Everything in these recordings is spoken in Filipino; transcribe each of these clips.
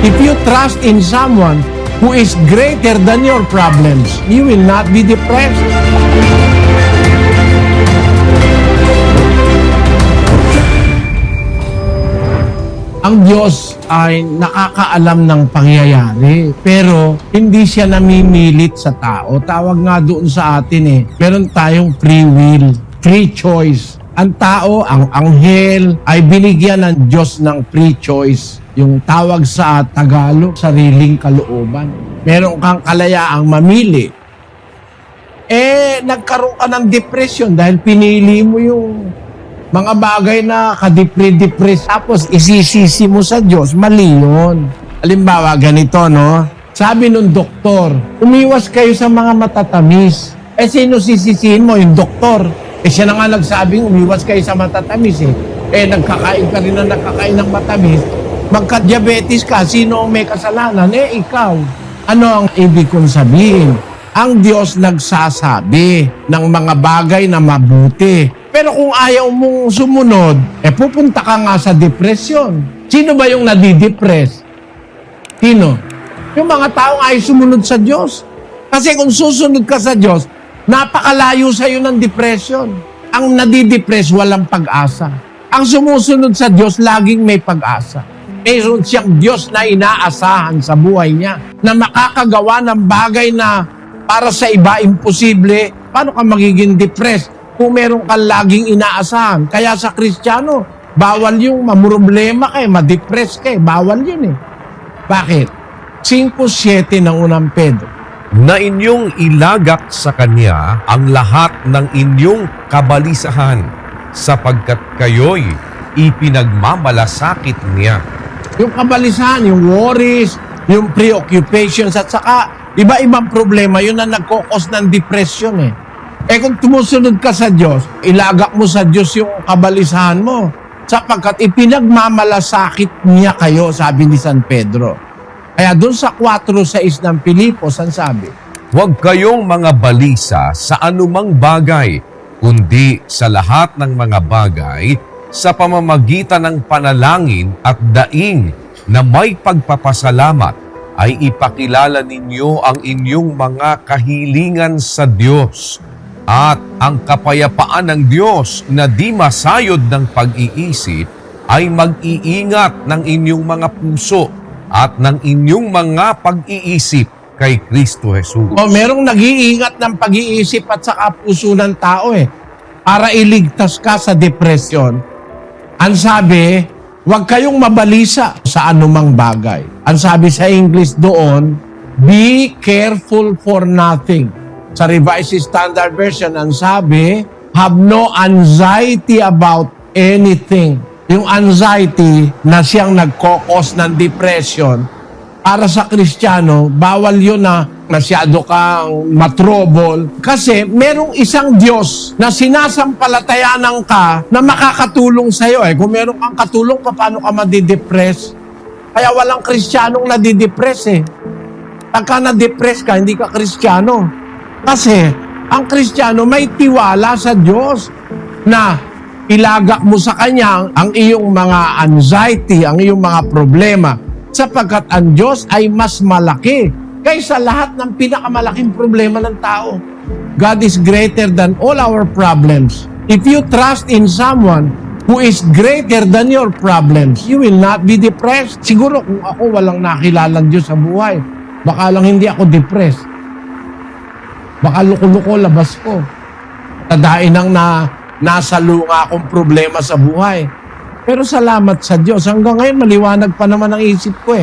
If you trust in someone who is greater than your problems, you will not be depressed. Ang Diyos ay nakakaalam ng pangyayari, pero hindi siya namimilit sa tao. Tawag nga doon sa atin meron tayong free will, free choice. Ang tao, ang anghel, ay binigyan ng Diyos ng free choice. Yung tawag sa Tagalog, sariling kalooban. Meron kang kalayaang mamili. Nagkaroon ka ng depression dahil pinili mo yung mga bagay na kadepre-depress. Tapos isisisi mo sa Diyos, mali yun. Halimbawa, ganito, no? Sabi nung doktor, umiwas kayo sa mga matatamis. Sino sisisihin mo? Yung doktor. Siya na nga nagsabing umiwas kayo sa matatamis nagkakain ka rin na nakakain ng matamis. Magka-diabetes ka, sino ang may kasalanan? Ikaw. Ano ang ibig kong sabihin? Ang Diyos nagsasabi ng mga bagay na mabuti. Pero kung ayaw mong sumunod, pupunta ka nga sa depression. Sino ba yung nadidepress? Sino? Yung mga taong ayaw sumunod sa Diyos. Kasi kung susunod ka sa Diyos, napakalayo sa'yo ng depression. Ang nadidepress, walang pag-asa. Ang sumusunod sa Diyos, laging may pag-asa. Mayroon siyang Diyos na inaasahan sa buhay niya na makakagawa ng bagay na para sa iba imposible. Paano ka magiging depressed kung meron kang laging inaasahan? Kaya sa Kristiyano, bawal yung mamroblema ka, ma-depress ka, bawal yun Bakit? 5:7 ng unang Pedro. Na inyong ilagak sa Kanya ang lahat ng inyong kabalisahan, sapagkat kayo'y ipinagmamalasakit niya. Yung kabalisahan, yung worries, yung preoccupations, at saka iba-ibang problema, yun ang nagkokos ng depression kung tumusunod ka sa Diyos, ilagak mo sa Diyos yung kabalisahan mo. Sapagkat ipinagmamalasakit niya kayo, sabi ni San Pedro. Kaya doon sa 4:6 ng Pilipos, ang sabi, Huwag kayong mga balisa sa anumang bagay, kundi sa lahat ng mga bagay, sa pamamagitan ng panalangin at daing na may pagpapasalamat, ay ipakilala ninyo ang inyong mga kahilingan sa Diyos. At ang kapayapaan ng Diyos na di masayod ng pag-iisip ay mag-iingat ng inyong mga puso at ng inyong mga pag-iisip kay Kristo Jesus. Merong nag-iingat ng pag-iisip at saka puso ng tao para iligtas ka sa depression. Ang sabi, huwag kayong mabalisa sa anumang bagay. Ang sabi sa English doon, be careful for nothing. Sa Revised Standard Version, ang sabi, have no anxiety about anything. Yung anxiety na siyang nagkokos ng depression, para sa Kristiyano, bawal yun na masyado kang matrobol. Kasi merong isang Diyos na sinasampalatayanan ka na makakatulong sa'yo. Kung meron kang katulong, paano ka madidepress? Kaya walang Kristiyanong nadidepress Pagka na-depress ka, hindi ka Kristiyano. Kasi ang Kristiyano may tiwala sa Diyos na ilagak mo sa Kanya ang iyong mga anxiety, ang iyong mga problema, sapagkat ang Diyos ay mas malaki kaysa lahat ng pinakamalaking problema ng tao. God is greater than all our problems. If you trust in someone who is greater than your problems, you will not be depressed. Siguro kung ako walang nakilalang Diyos sa buhay, baka lang hindi ako depressed. Baka luko-luko labas ko. Tadain ang nasa lunga akong problema sa buhay. Pero salamat sa Diyos. Hanggang ngayon, maliwanag pa naman ang isip ko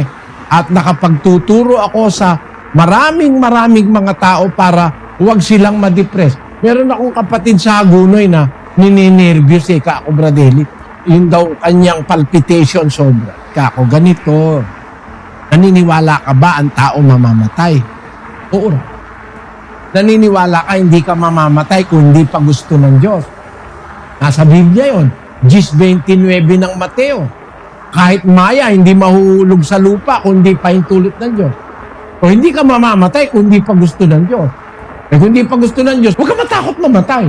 At nakapagtuturo ako sa maraming mga tao para huwag silang ma-depress. Meron akong kapatid sa Hagunoy na nininervyos Kako Bradeli. Yun daw kanyang palpitation sobra. Kako, ganito. Naniniwala ka ba ang tao mamamatay? Oo. Naniniwala ka hindi ka mamamatay kung hindi pa gusto ng Diyos. Nasa Biblia yon. 10:29 ng Mateo. Kahit maya, hindi mahuhulog sa lupa kung hindi pahintulot ng Diyos. O hindi ka mamamatay kung hindi pa gusto ng Diyos. Kung hindi pa gusto ng Diyos, huwag ka matakot mamatay.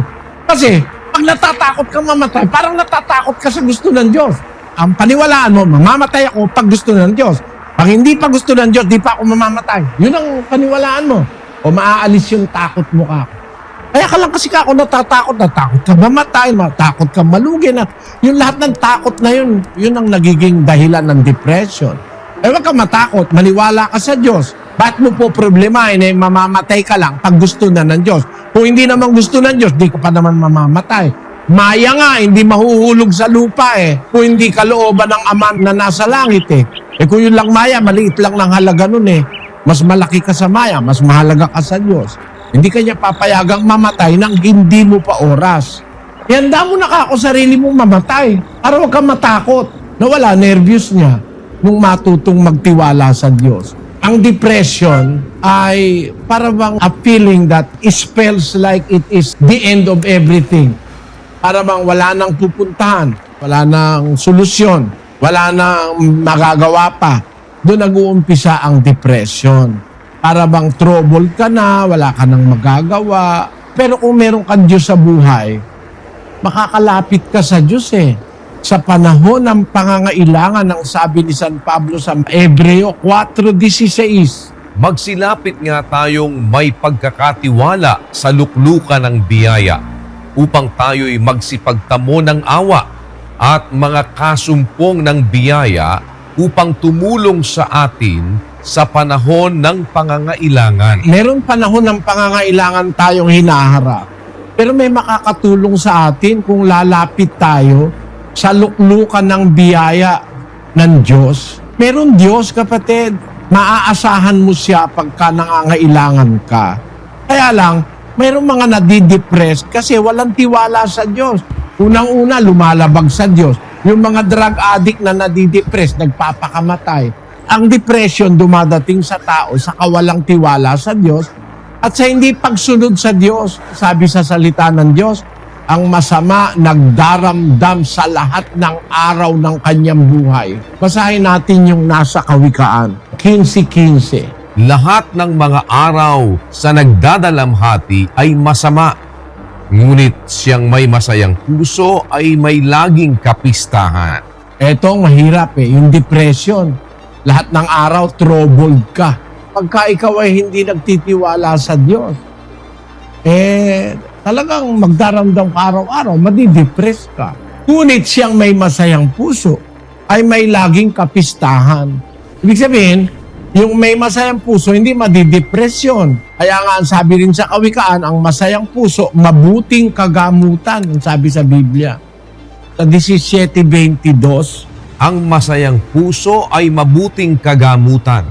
Kasi, pag natatakot ka mamatay, parang natatakot ka sa gusto ng Diyos. Ang paniwalaan mo, mamamatay ako pag gusto ng Diyos. Pag hindi pa gusto ng Diyos, di pa ako mamamatay. Yun ang paniwalaan mo. O maaalis yung takot mo ka. Kaya ka lang kasi ako natatakot ka mamatay, matakot ka malugi na. Yung lahat ng takot na yun, yun ang nagiging dahilan ng depression. Huwag ka matakot, maniwala ka sa Diyos. Ba't mo po problemahin eh, mamamatay ka lang pag gusto na ng Diyos? Kung hindi naman gusto ng Diyos, di ka pa naman mamamatay. Maya nga, hindi mahuhulog sa lupa eh. Kung hindi kalooban ng Ama na nasa langit eh. Kung yun lang maya, maliit lang ng halaga nun eh. Mas malaki ka sa maya, mas mahalaga ka sa Diyos. Hindi kanya papayagang mamatay nang hindi mo pa oras. Ihanda mo na ka ako sarili mong mamatay para huwag kang matakot na wala nervyos niya nung matutong magtiwala sa Diyos. Ang depression ay para bang a feeling that it feels like it is the end of everything. Para bang wala nang pupuntahan, wala nang solusyon, wala nang magagawa pa. Doon nag-uumpisa ang depression. Para bang trouble ka na, wala ka nang magagawa. Pero kung meron kang Diyos sa buhay, makakalapit ka sa Diyos eh. Sa panahon ng pangangailangan ng sabi ni San Pablo sa Hebreo 4:16. Magsilapit nga tayong may pagkakatiwala sa luklukan ng biyaya upang tayo'y magsipagtamo ng awa at mga kasumpong ng biyaya upang tumulong sa atin sa panahon ng pangangailangan. Meron panahon ng pangangailangan tayong hinaharap. Pero may makakatulong sa atin kung lalapit tayo sa luklukan ng biyaya ng Diyos. Meron Diyos, kapatid. Maaasahan mo siya pagka nangangailangan ka. Kaya lang, mayroong mga nadidepress kasi walang tiwala sa Diyos. Unang-una, lumalabag sa Diyos. Yung mga drug addict na nadidepress, nagpapakamatay. Ang depression dumadating sa tao sa kawalang tiwala sa Diyos at sa hindi pagsunod sa Diyos. Sabi sa salita ng Diyos, ang masama nagdaramdam sa lahat ng araw ng kanyang buhay. Basahin natin yung nasa Kawikaan, 15:15. Lahat ng mga araw sa nagdadalamhati ay masama, ngunit siyang may masayang puso ay may laging kapistahan. Etong mahirap yung depression. Lahat ng araw, troubled ka. Pagka ikaw ay hindi nagtitiwala sa Diyos, talagang magdaramdam ka araw-araw, madidepress ka. Ngunit siyang may masayang puso ay may laging kapistahan. Ibig sabihin, yung may masayang puso, hindi madidepresyon. Kaya nga, ang sabi rin sa Kawikaan, ang masayang puso, mabuting kagamutan, ang sabi sa Biblia. Sa 17:22, ang masayang puso ay mabuting kagamutan,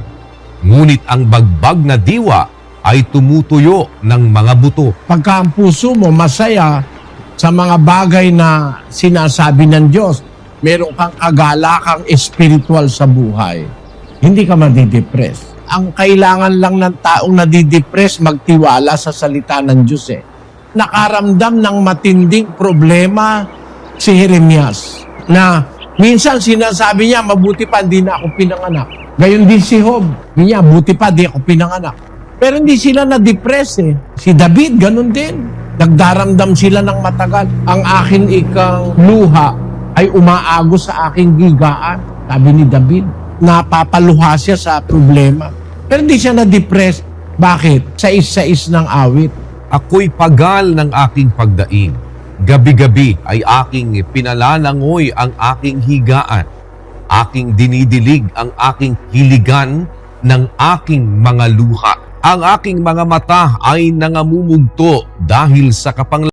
ngunit ang bagbag na diwa ay tumutuyo ng mga buto. pagka ang puso mo masaya sa mga bagay na sinasabi ng Diyos, meron kang kagalakang espiritual sa buhay, hindi ka madidepress. Ang kailangan lang ng taong nadidepress, magtiwala sa salita ng Diyos eh. Nakaramdam ng matinding problema si Jeremias na minsan sinasabi niya, mabuti pa hindi na ako pinanganak. Gayon din si Job, niya, buti pa di ako pinanganak. Pero hindi sila na-depress eh. Si David, ganun din. Nagdaramdam sila ng matagal. Ang aking ikang luha ay umaagos sa aking gigaan. Sabi ni David, napapaluha siya sa problema. Pero hindi siya na-depress. Bakit? Sais-sais ng awit. Ako'y pagal ng aking pagdaing. Gabi-gabi ay aking pinalanangoy ang aking higaan. Aking dinidilig ang aking hiligan ng aking mga luha. Ang aking mga mata ay nangamumugto dahil sa